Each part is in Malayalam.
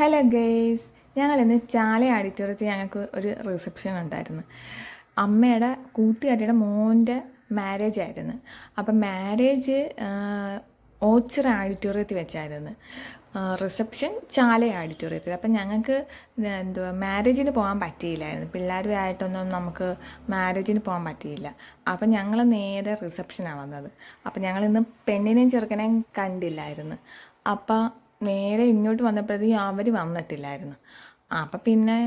ഹലോ ഗേയ്സ്, ഞങ്ങളിന്ന് ചാല ഓഡിറ്റോറിയത്തിൽ ഞങ്ങൾക്ക് ഒരു റിസപ്ഷൻ ഉണ്ടായിരുന്നു. അമ്മയുടെ കൂട്ടുകാരിയുടെ മോൻ്റെ മാരേജ് ആയിരുന്നു. അപ്പം മാരേജ് ഓച്ചിറ ഓഡിറ്റോറിയത്തിൽ വെച്ചായിരുന്നു. റിസപ്ഷൻ ചാല ഓഡിറ്റോറിയത്തിൽ. അപ്പം ഞങ്ങൾക്ക് മാരേജിന് പോകാൻ പറ്റിയില്ലായിരുന്നു. പിള്ളേരുമായിട്ടൊന്നും നമുക്ക് മാരേജിന് പോകാൻ പറ്റിയില്ല. അപ്പം ഞങ്ങൾ നേരെ റിസപ്ഷനാണ് വന്നത്. അപ്പം ഞങ്ങളിന്ന് പെണ്ണിനെയും ചെറുക്കനെയും കണ്ടില്ലായിരുന്നു. അപ്പം നേരെ ഇങ്ങോട്ട് വന്നപ്പോഴത്തേക്കും അവർ വന്നിട്ടില്ലായിരുന്നു. അപ്പം പിന്നെ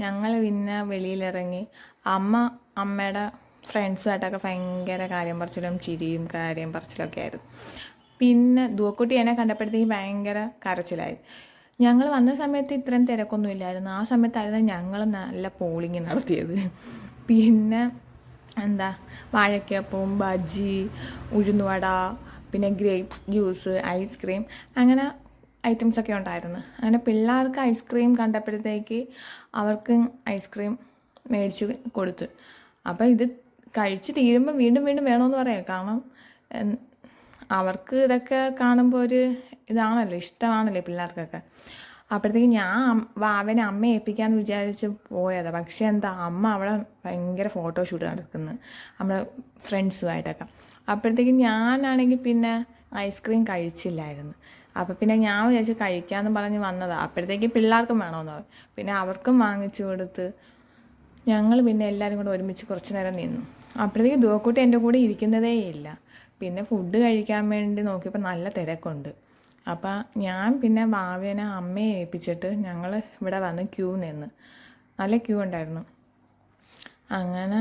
ഞങ്ങൾ പിന്നെ വെളിയിലിറങ്ങി. അമ്മയുടെ ഫ്രണ്ട്സുമായിട്ടൊക്കെ ഭയങ്കര കാര്യം പറച്ചിലും ചിരിയും കാര്യം പറച്ചിലൊക്കെ ആയിരുന്നു. പിന്നെ ദൂക്കുട്ടി എന്നെ കണ്ടപ്പോഴത്തേക്കും ഭയങ്കര കരച്ചിലായി. ഞങ്ങൾ വന്ന സമയത്ത് ഇത്രയും തിരക്കൊന്നും ഇല്ലായിരുന്നു. ആ സമയത്തായിരുന്നു ഞങ്ങൾ നല്ല പോളിങ് നടത്തിയത്. പിന്നെ വാഴയ്ക്കപ്പവും ബജ്ജി, ഉഴുന്നുവട, പിന്നെ ഗ്രേപ്സ് ജ്യൂസ്, ഐസ്ക്രീം, അങ്ങനെ ഐറ്റംസൊക്കെ ഉണ്ടായിരുന്നു. അങ്ങനെ പിള്ളേർക്ക് ഐസ്ക്രീം കണ്ടപ്പോഴത്തേക്ക് അവർക്ക് ഐസ്ക്രീം മേടിച്ച് കൊടുത്തു. അപ്പോൾ ഇത് കഴിച്ച് തീരുമ്പോൾ വീണ്ടും വീണ്ടും വേണമെന്ന് പറയാം. കാരണം അവർക്ക് ഇതൊക്കെ കാണുമ്പോൾ ഒരു ഇതാണല്ലോ, ഇഷ്ടമാണല്ലോ പിള്ളേർക്കൊക്കെ. അപ്പോഴത്തേക്ക് ഞാൻ അവനെ അമ്മയെ ഏൽപ്പിക്കാമെന്ന് വിചാരിച്ച് പോയതാണ്. പക്ഷേ അമ്മ അവിടെ ഭയങ്കര ഫോട്ടോഷൂട്ട് നടക്കുന്നു നമ്മുടെ ഫ്രണ്ട്സുമായിട്ടൊക്കെ. അപ്പോഴത്തേക്കും ഞാനാണെങ്കിൽ പിന്നെ ഐസ്ക്രീം കഴിച്ചില്ലായിരുന്നു. അപ്പോൾ പിന്നെ ഞാൻ വിചാരിച്ച് കഴിക്കാമെന്ന് പറഞ്ഞ് വന്നതാണ്. അപ്പോഴത്തേക്ക് പിള്ളേർക്കും വേണമെന്ന് പറയും. പിന്നെ അവർക്കും വാങ്ങിച്ചു കൊടുത്ത് ഞങ്ങൾ പിന്നെ എല്ലാവരും കൂടെ ഒരുമിച്ച് കുറച്ച് നേരം നിന്നു. അപ്പോഴത്തേക്ക് ദൂക്കുട്ടി എൻ്റെ കൂടെ ഇരിക്കുന്നതേ ഇല്ല. പിന്നെ ഫുഡ് കഴിക്കാൻ വേണ്ടി നോക്കിയപ്പോൾ നല്ല തിരക്കുണ്ട്. അപ്പം ഞാൻ പിന്നെ ഭാവേനെ അമ്മയെ ഏൽപ്പിച്ചിട്ട് ഞങ്ങൾ ഇവിടെ വന്ന് ക്യൂ നിന്ന്. നല്ല ക്യൂ ഉണ്ടായിരുന്നു. അങ്ങനെ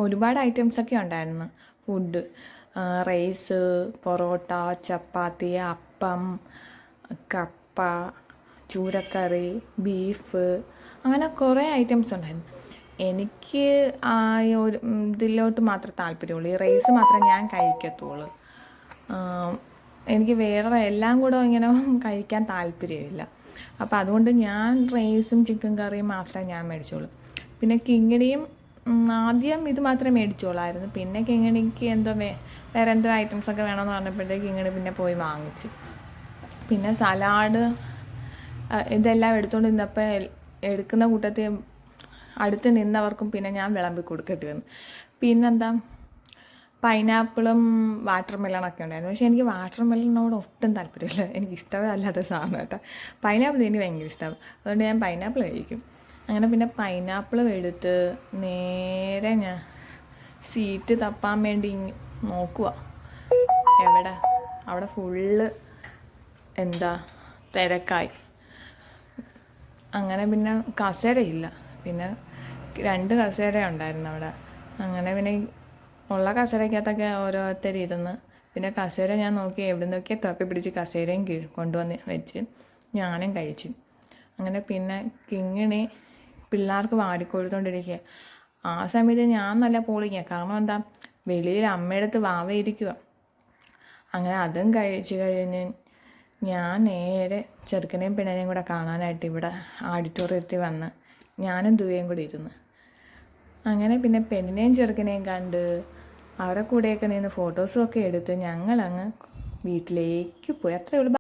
ഒരുപാട് ഐറ്റംസൊക്കെ ഉണ്ടായിരുന്നു. ഫുഡ് റൈസ്, പൊറോട്ട, ചപ്പാത്തി, അപ്പം, കപ്പ, ചൂരക്കറി, ബീഫ്, അങ്ങനെ കുറേ ഐറ്റംസ് ഉണ്ടായിരുന്നു. എനിക്ക് ഒരു ഇതിലോട്ട് മാത്രമേ താല്പര്യമുള്ളൂ. ഈ റൈസ് മാത്രമേ ഞാൻ കഴിക്കത്തുള്ളൂ. എനിക്ക് വേറെ എല്ലാം കൂടെ ഇങ്ങനെ കഴിക്കാൻ താല്പര്യമില്ല. അപ്പോൾ അതുകൊണ്ട് ഞാൻ റൈസും ചിക്കൻ കറിയും മാത്രമേ ഞാൻ മേടിച്ചോളൂ. പിന്നെ കിങ്ങിണിയും ആദ്യം ഇത് മാത്രമേ മേടിച്ചോളായിരുന്നു. പിന്നെ കിങ്ങിണിക്ക് വേറെ എന്തോ ഐറ്റംസൊക്കെ വേണമെന്ന് പറഞ്ഞപ്പോഴത്തേക്ക് കിങ്ങിണി പിന്നെ പോയി വാങ്ങിച്ച്. പിന്നെ സലാഡ് ഇതെല്ലാം എടുത്തുകൊണ്ട് നിന്നപ്പോൾ എടുക്കുന്ന കൂട്ടത്തിൽ അടുത്ത് നിന്നവർക്കും പിന്നെ ഞാൻ വിളമ്പി കൊടുക്കേണ്ടി വന്നു. പിന്നെന്താ പൈനാപ്പിളും വാട്ടർ മെലണൊക്കെ ഉണ്ടായിരുന്നു. പക്ഷേ എനിക്ക് വാട്ടർ മെലണിനോട് ഒട്ടും താല്പര്യമില്ല. എനിക്ക് ഇഷ്ടമേ അല്ലാത്ത സാധനം കേട്ടോ. പൈനാപ്പിൾ എനിക്ക് ഭയങ്കര ഇഷ്ടമാണ്. അതുകൊണ്ട് ഞാൻ പൈനാപ്പിൾ കഴിക്കും. അങ്ങനെ പിന്നെ പൈനാപ്പിൾ എടുത്ത് നേരെ ഞാൻ സീറ്റ് തപ്പാൻ വേണ്ടി നോക്കുക. എവിടെ അവിടെ ഫുള്ള് തിരക്കായി. അങ്ങനെ പിന്നെ കസേരയില്ല. പിന്നെ 2 കസേര ഉണ്ടായിരുന്നു അവിടെ. അങ്ങനെ പിന്നെ ഉള്ള കസേരയ്ക്കകത്തൊക്കെ ഓരോരുത്തരിരുന്ന്. പിന്നെ കസേര ഞാൻ നോക്കി എവിടെ നിന്നൊക്കെ തപ്പി പിടിച്ച് കസേരയും കൊണ്ടുവന്ന് വെച്ച് ഞാനും കഴിച്ചു. അങ്ങനെ പിന്നെ കിങ്ങിണി പിള്ളേർക്ക് വാരിക്കൊടുത്തോണ്ടിരിക്കുക. ആ സമയത്ത് ഞാൻ നല്ല പോളിങ്ങ. കാരണം വെളിയിൽ അമ്മയുടെ അടുത്ത് വാവ ഇരിക്കുക. അങ്ങനെ അതും കഴിച്ച് കഴിഞ്ഞ് ഞാൻ നേരെ ചെറുക്കനെയും പെണ്ണിനെയും കൂടെ കാണാനായിട്ട് ഇവിടെ ഓഡിറ്റോറിയത്തിൽ വന്ന് ഞാനും ദുവയും കൂടി ഇരുന്ന്. അങ്ങനെ പിന്നെ പെണ്ണിനെയും ചെറുക്കനെയും കണ്ട് അവരുടെ കൂടെയൊക്കെ നിന്ന് ഫോട്ടോസും ഒക്കെ എടുത്ത് ഞങ്ങളങ്ങ് വീട്ടിലേക്ക് പോയി. അത്രയേ ഉള്ളൂ.